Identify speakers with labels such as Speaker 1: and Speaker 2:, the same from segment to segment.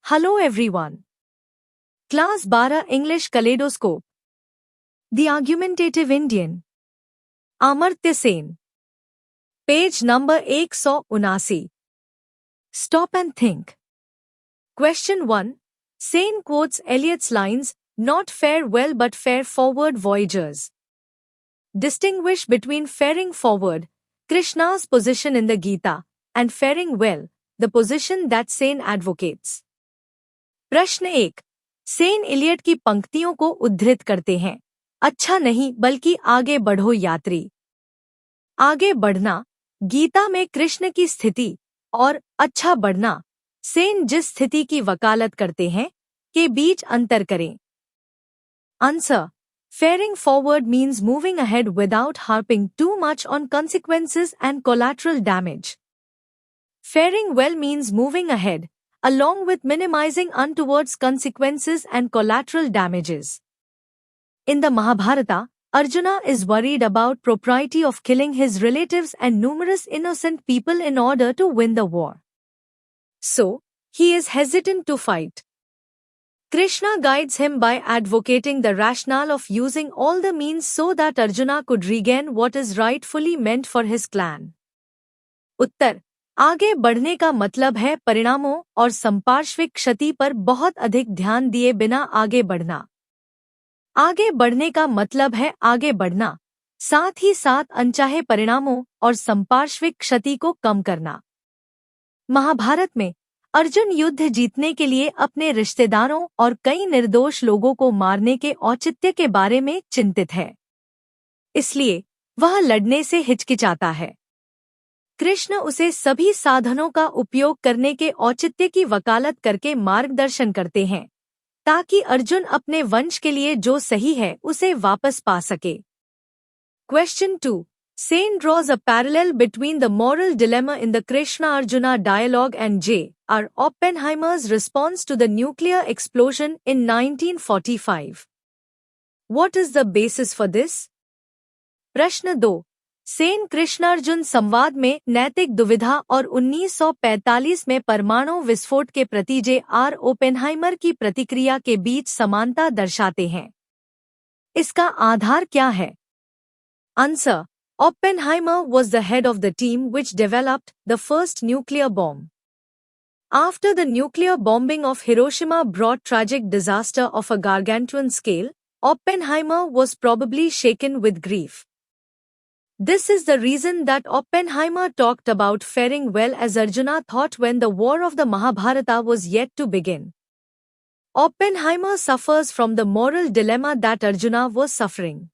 Speaker 1: Hello everyone. Class 12 English Kaleidoscope. The Argumentative Indian. Amartya Sen. Page number 179. Stop and think. Question 1. Sen quotes Eliot's lines, "Not fare well but fare forward, voyagers." Distinguish between faring forward, Krishna's position in the Gita, and faring well, the position that Sen advocates. प्रश्न 1. Sen Elliot की पंक्तियों को उद्धृत करते हैं, अच्छा नहीं बल्कि आगे बढ़ो यात्री। आगे बढ़ना, गीता में कृष्ण की स्थिति, और अच्छा बढ़ना, सेन जिस स्थिति की वकालत करते हैं, के बीच अंतर करें। Answer. Faring forward means moving ahead without harping too much on consequences and collateral damage. Faring well means moving ahead, along with minimizing untoward consequences and collateral damages. In the Mahabharata, Arjuna is worried about propriety of killing his relatives and numerous innocent people in order to win the war. So, he is hesitant to fight. Krishna guides him by advocating the rationale of using all the means so that Arjuna could regain what is rightfully meant for his clan. उत्तर. आगे बढ़ने का मतलब है परिणामों और संपार्श्विक क्षति पर बहुत अधिक ध्यान दिए बिना आगे बढ़ना। आगे बढ़ने का मतलब है आगे बढ़ना, साथ ही साथ अनचाहे परिणामों और संपार्श्विक क्षति को कम करना। महाभारत में अर्जुन युद्ध जीतने के लिए अपने रिश्तेदारों और कई निर्दोष लोगों को मारने के औचित्य के बारे में चिंतित है, इसलिए वह लड़ने से हिचकिचाता है। कृष्ण उसे सभी साधनों का उपयोग करने के औचित्य की वकालत करके मार्गदर्शन करते हैं, ताकि अर्जुन अपने वंश के लिए जो सही है उसे वापस पा सके। Question 2. Sen draws a parallel between the moral dilemma in the Krishna-Arjuna dialogue and J.R. Oppenheimer's response to the nuclear explosion in 1945. What is the basis for this? प्रश्न 2. सेन कृष्णार्जुन संवाद में नैतिक दुविधा और 1945 में परमाणु विस्फोट के प्रति J.R. ओपेनहाइमर की प्रतिक्रिया के बीच समानता दर्शाते हैं। इसका आधार क्या है? Answer. Oppenheimer was the head of the team which developed the first nuclear bomb. After the nuclear bombing of Hiroshima brought tragic disaster of a gargantuan scale, Oppenheimer was probably shaken with grief. This is the reason that Oppenheimer talked about faring well as Arjuna thought when the war of the Mahabharata was yet to begin. Oppenheimer suffers from the moral dilemma that Arjuna was suffering.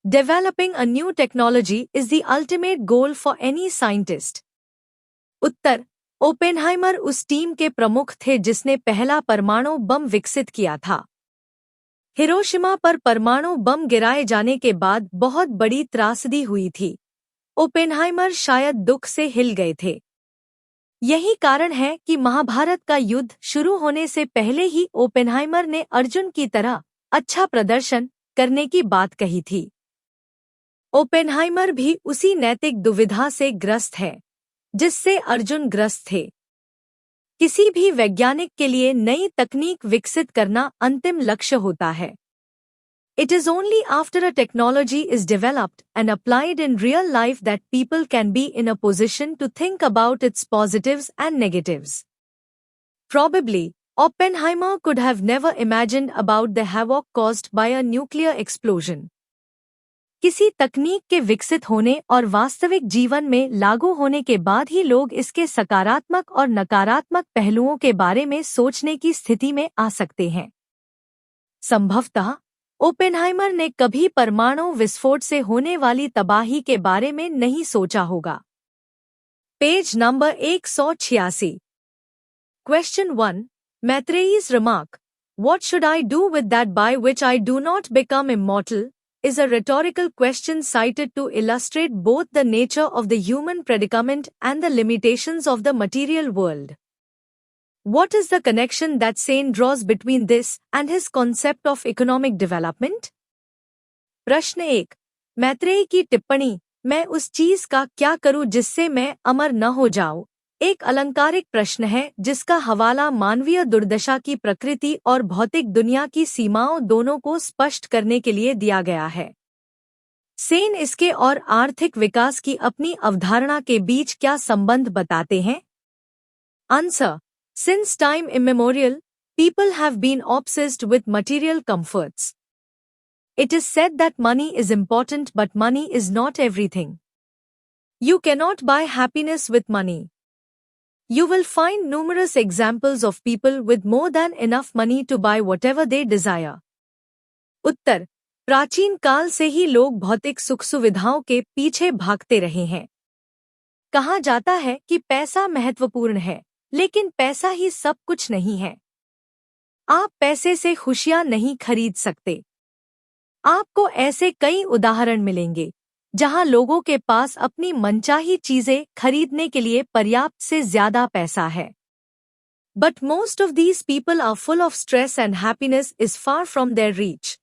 Speaker 1: Developing a new technology is the ultimate goal for any scientist. Uttar. Oppenheimer उस team के प्रमुख थे जिसने पहला परमाणु बम विकसित किया था। हिरोशिमा पर परमाणु बम गिराए जाने के बाद बहुत बड़ी त्रासदी हुई थी। ओपेनहाइमर शायद दुख से हिल गए थे। यही कारण है कि महाभारत का युद्ध शुरू होने से पहले ही ओपेनहाइमर ने अर्जुन की तरह अच्छा प्रदर्शन करने की बात कही थी। ओपेनहाइमर भी उसी नैतिक दुविधा से ग्रस्त है, जिससे अर्जुन ग्रस्त थे। किसी भी वैज्ञानिक के लिए नई तकनीक विकसित करना अंतिम लक्ष्य होता है। It is only after a technology is developed and applied in real life that people can be in a position to think about its positives and negatives. Probably, Oppenheimer could have never imagined about the havoc caused by a nuclear explosion. किसी तकनीक के विकसित होने और वास्तविक जीवन में लागू होने के बाद ही लोग इसके सकारात्मक और नकारात्मक पहलुओं के बारे में सोचने की स्थिति में आ सकते हैं। संभवतः ओपेनहाइमर ने कभी परमाणु विस्फोट से होने वाली तबाही के बारे में नहीं सोचा होगा। Page number 186। Question 1. Maitreyi's remark, "What should I do with that by which I do not become immortal?" is a rhetorical question cited to illustrate both the nature of the human predicament and the limitations of the material world. What is the connection that Sen draws between this and his concept of economic development? प्रश्न 1. मैत्रेयी की टिप्पणी, मैं उस चीज का क्या करूं जिससे मैं अमर न हो जाऊं, एक अलंकारिक प्रश्न है जिसका हवाला मानवीय दुर्दशा की प्रकृति और भौतिक दुनिया की सीमाओं दोनों को स्पष्ट करने के लिए दिया गया है। सेन इसके और आर्थिक विकास की अपनी अवधारणा के बीच क्या संबंध बताते हैं? Answer: Since time immemorial, people have been obsessed with material comforts. It is said that money is important, but money is not everything. You cannot buy happiness with money. You will find numerous examples of people with more than enough money to buy whatever they desire. उत्तर: प्राचीन काल से ही लोग भौतिक सुख सुविधाओं के पीछे भागते रहे हैं। कहा जाता है कि पैसा महत्वपूर्ण है, लेकिन पैसा ही सब कुछ नहीं है। आप पैसे से खुशियां नहीं खरीद सकते। आपको ऐसे कई उदाहरण मिलेंगे जहां लोगों के पास अपनी मनचाही चीजें खरीदने के लिए पर्याप्त से ज्यादा पैसा है। But most of these people are full of stress and happiness is far from their reach.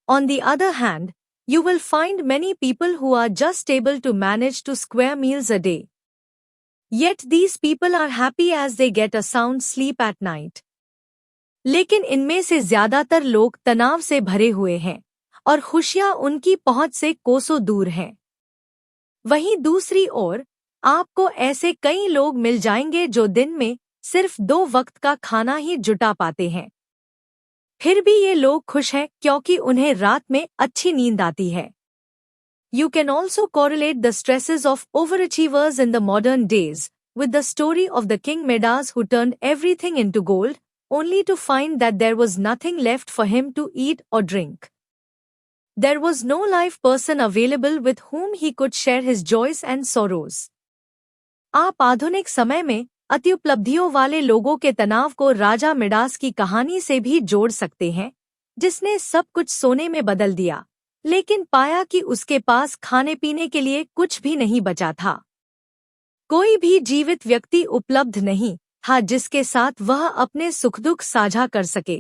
Speaker 1: On the other hand, you will find many people who are just able to manage 2 square meals a day. Yet these people are happy as they get a sound sleep at night. लेकिन इनमें से ज्यादातर लोग तनाव से भरे हुए हैं और खुशियां उनकी पहुंच से कोसों दूर हैं। वहीं दूसरी ओर आपको ऐसे कई लोग मिल जाएंगे जो दिन में सिर्फ 2 वक्त का खाना ही जुटा पाते हैं। फिर भी ये लोग खुश हैं क्योंकि उन्हें रात में अच्छी नींद आती है। You can also correlate the stresses of overachievers in the modern days with the story of the King Midas who turned everything into gold, only to find that there was nothing left for him to eat or drink. There was no live person available with whom he could share his joys and sorrows. आप आधुनिक समय में अत्युपलब्धियों वाले लोगों के तनाव को राजा Midas की कहानी से भी जोड़ सकते हैं, जिसने सब कुछ सोने में बदल दिया, लेकिन पाया कि उसके पास खाने पीने के लिए कुछ भी नहीं बचा था। कोई भी जीवित व्यक्ति उपलब्ध नहीं था जिसके साथ वह अपने सुख दुख साझा कर सके।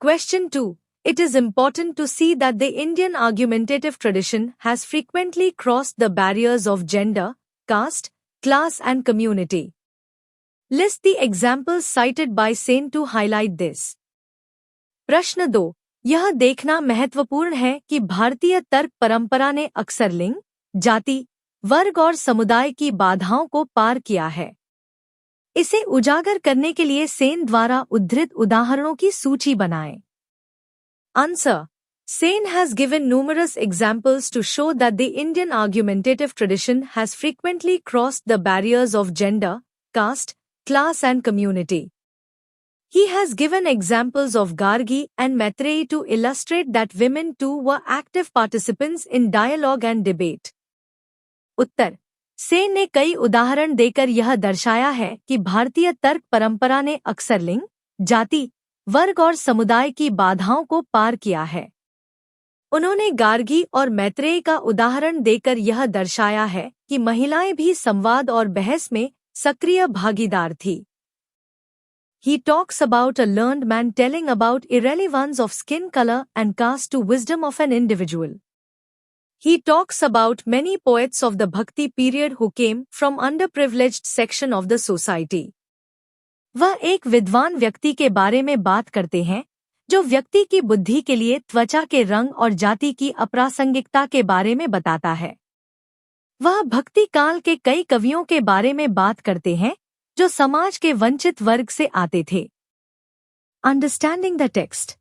Speaker 1: Question 2. It is important to see that the Indian argumentative tradition has frequently crossed the barriers of gender, caste, class and community. List the examples cited by Sen to highlight this. प्रश्न 2. यह देखना महत्वपूर्ण है कि भारतीय तर्क परंपरा ने अक्सर लिंग, जाति, वर्ग और समुदाय की बाधाओं को पार किया है। इसे उजागर करने के लिए सेन द्वारा उद्धृत उदाहरणों की सूची बनाएं। Answer. Sen has given numerous examples to show that the Indian argumentative tradition has frequently crossed the barriers of gender, caste, class and community. He has given examples of Gargi and Maitreyi to illustrate that women too were active participants in dialogue and debate. उत्तर. सेन ने कई उदाहरण देकर यह दर्शाया है कि भारतीय तर्क परंपरा ने अक्सर लिंग, जाति, वर्ग और समुदाय की बाधाओं को पार किया है। उन्होंने गार्गी और मैत्रेय का उदाहरण देकर यह दर्शाया है कि महिलाएं भी संवाद और बहस में सक्रिय भागीदार थी। He talks about a learned man telling about irrelevance of skin color and caste to wisdom of an individual. He talks about many poets of the Bhakti period who came from underprivileged section of the society. वह एक विद्वान व्यक्ति के बारे में बात करते हैं जो व्यक्ति की बुद्धि के लिए त्वचा के रंग और जाति की अप्रासंगिकता के बारे में बताता है। वह भक्ति काल के कई कवियों के बारे में बात करते हैं जो समाज के वंचित वर्ग से आते थे। Understanding the text.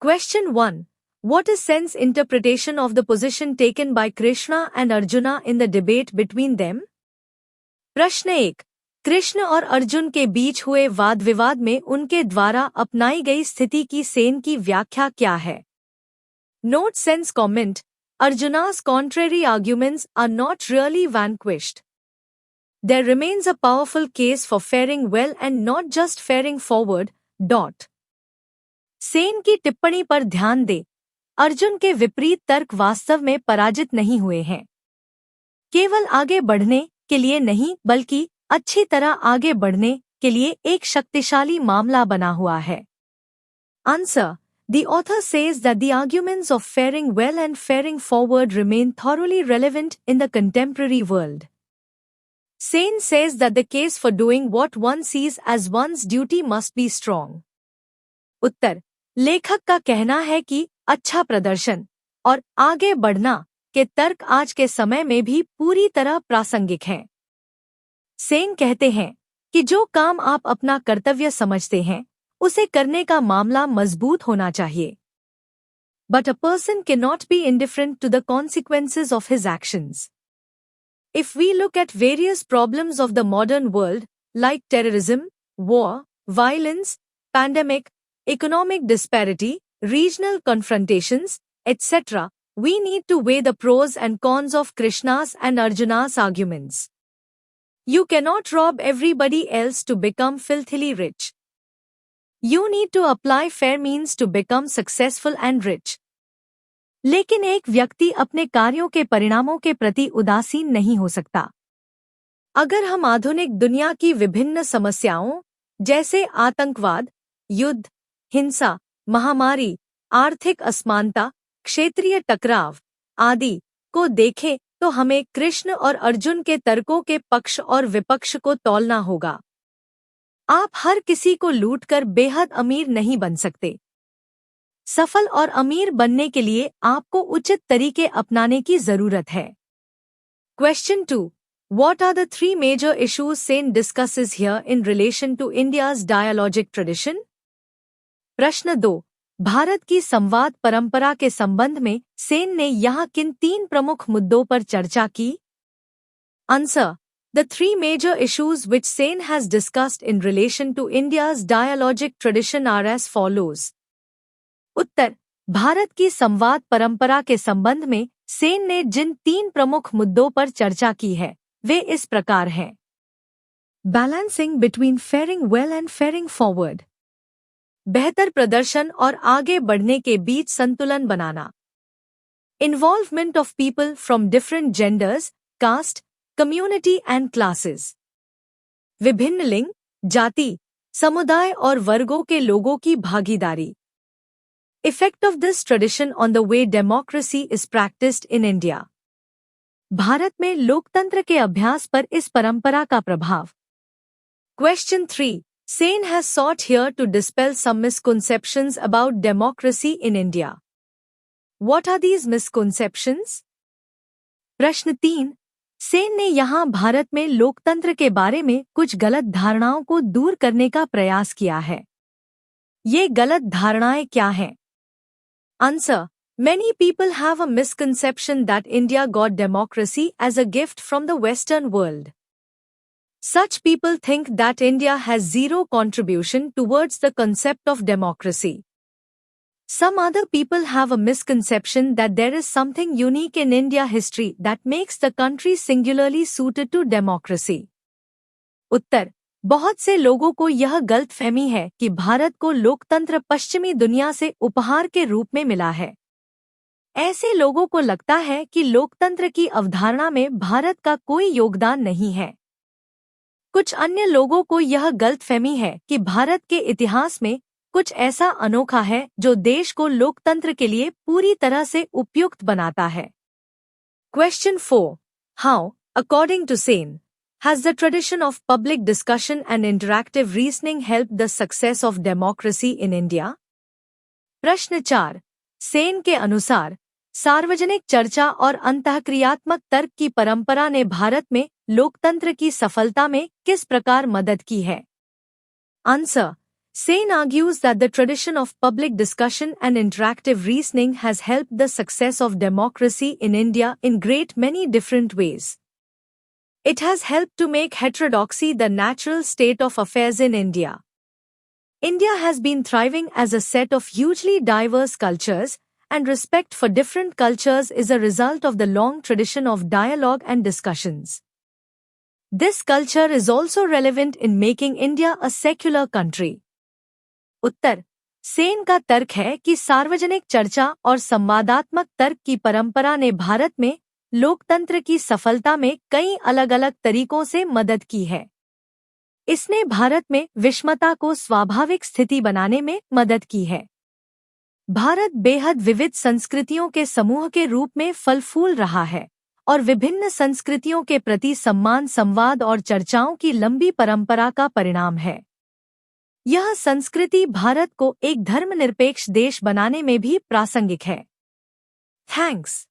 Speaker 1: Question 1. What is Sen's interpretation of the position taken by Krishna and Arjuna in the debate between them? प्रश्न 1. कृष्ण और अर्जुन के बीच हुए वाद विवाद में उनके द्वारा अपनाई गई स्थिति की सेन की व्याख्या क्या है? Note Sen's comment. Arjuna's contrary arguments are not really vanquished. There remains a powerful case for faring well and not just faring forward. Sen की टिप्पणी पर ध्यान दे। अर्जुन के विपरीत तर्क वास्तव में पराजित नहीं हुए हैं। केवल आगे बढ़ने के लिए नहीं बल्कि अच्छी तरह आगे बढ़ने के लिए एक शक्तिशाली मामला बना हुआ है। Answer. The author says that the arguments of faring well and faring forward remain thoroughly relevant in the contemporary world. Sen says that the case for doing what one sees as one's duty must be strong. उत्तर, लेखक का कहना है कि अच्छा प्रदर्शन और आगे बढ़ना के तर्क आज के समय में भी पूरी तरह प्रासंगिक हैं। सेन कहते हैं कि जो काम आप अपना कर्तव्य समझते हैं, उसे करने का मामला मजबूत होना चाहिए। But a person cannot be indifferent to the consequences of his actions. If we look at various problems of the modern world, like terrorism, war, violence, pandemic, economic disparity, regional confrontations, etc., we need to weigh the pros and cons of Krishna's and Arjuna's arguments. You cannot rob everybody else to become filthily rich. You need to apply fair means to become successful and rich. लेकिन एक व्यक्ति अपने कार्यों के परिणामों के प्रति उदासीन नहीं हो सकता। अगर हम आधुनिक दुनिया की विभिन्न समस्याओं जैसे आतंकवाद, युद्ध, हिंसा, महामारी, आर्थिक असमानता, क्षेत्रीय टकराव आदि को देखें तो हमें कृष्ण और अर्जुन के तर्कों के पक्ष और विपक्ष को तौलना होगा। आप हर किसी को लूटकर बेहद अमीर नहीं बन सकते। सफल और अमीर बनने के लिए आपको उचित तरीके अपनाने की जरूरत है। Question 2. What are the three major issues Sen discusses here in relation to India's dialogic tradition? प्रश्न 2. भारत की संवाद परंपरा के संबंध में सेन ने यहाँ किन 3 प्रमुख मुद्दों पर चर्चा की? Answer. The three major issues which Sen has discussed in relation to India's dialogic tradition are as follows. उत्तर, भारत की संवाद परंपरा के संबंध में सेन ने जिन 3 प्रमुख मुद्दों पर चर्चा की है, वे इस प्रकार हैं। Balancing between faring well and faring forward, बेहतर प्रदर्शन और आगे बढ़ने के बीच संतुलन बनाना। Involvement of people from different genders, caste, community and classes, विभिन्न लिंग, जाति, समुदाय और वर्गों के लोगों की भागीदारी। Effect of this tradition on the way democracy is practiced in India. Bharat में लोकतंत्र के अभ्यास पर इस परंपरा का प्रभाव। Question 3. Sen has sought here to dispel some misconceptions about democracy in India. What are these misconceptions? प्रश्न 3. सेन ने यहाँ भारत में लोकतंत्र के बारे में कुछ गलत धारणाओं को दूर करने का प्रयास किया है। ये गलत धारणाएं क्या हैं? Answer. Many people have a misconception that India got democracy as a gift from the Western world. Such people think that India has zero contribution towards the concept of democracy. Some other people have a misconception that there is something unique in India history that makes the country singularly suited to democracy. उत्तर, बहुत से लोगों को यह गलतफहमी है कि भारत को लोकतंत्र पश्चिमी दुनिया से उपहार के रूप में मिला है। ऐसे लोगों को लगता है कि लोकतंत्र की अवधारणा में भारत का कोई योगदान नहीं है। कुछ अन्य लोगों को यह गलतफहमी है कि भारत के इतिहास में कुछ ऐसा अनोखा है जो देश को लोकतंत्र के लिए पूरी तरह से उपयुक्त बनाता है। Question 4. How, according to Sen, has the tradition of public discussion and interactive reasoning helped the success of democracy in India? प्रश्न 4. सेन के अनुसार सार्वजनिक चर्चा और अंतःक्रियात्मक तर्क की परंपरा ने भारत में लोकतंत्र की सफलता में किस प्रकार मदद की है? Answer. Sen argues that the tradition of public discussion and interactive reasoning has helped the success of democracy in India in great many different ways. It has helped to make heterodoxy the natural state of affairs in India. India has been thriving as a set of hugely diverse cultures, and respect for different cultures is a result of the long tradition of dialogue and discussions. This culture is also relevant in making India a secular country. उत्तर, सेन का तर्क है कि सार्वजनिक चर्चा और संवादात्मक तर्क की परंपरा ने भारत में लोकतंत्र की सफलता में कई अलग-अलग तरीकों से मदद की है। इसने भारत में विषमता को स्वाभाविक स्थिति बनाने में मदद की है। भारत बेहद विविध संस्कृतियों के समूह के रूप में फल फूल रहा है और विभिन्न संस्कृतियों के प्रति सम्मान, संवाद और चर्चाओं की लंबी परंपरा का परिणाम है। यह संस्कृति भारत को एक धर्मनिरपेक्ष देश बनाने में भी प्रासंगिक है। थैंक्स।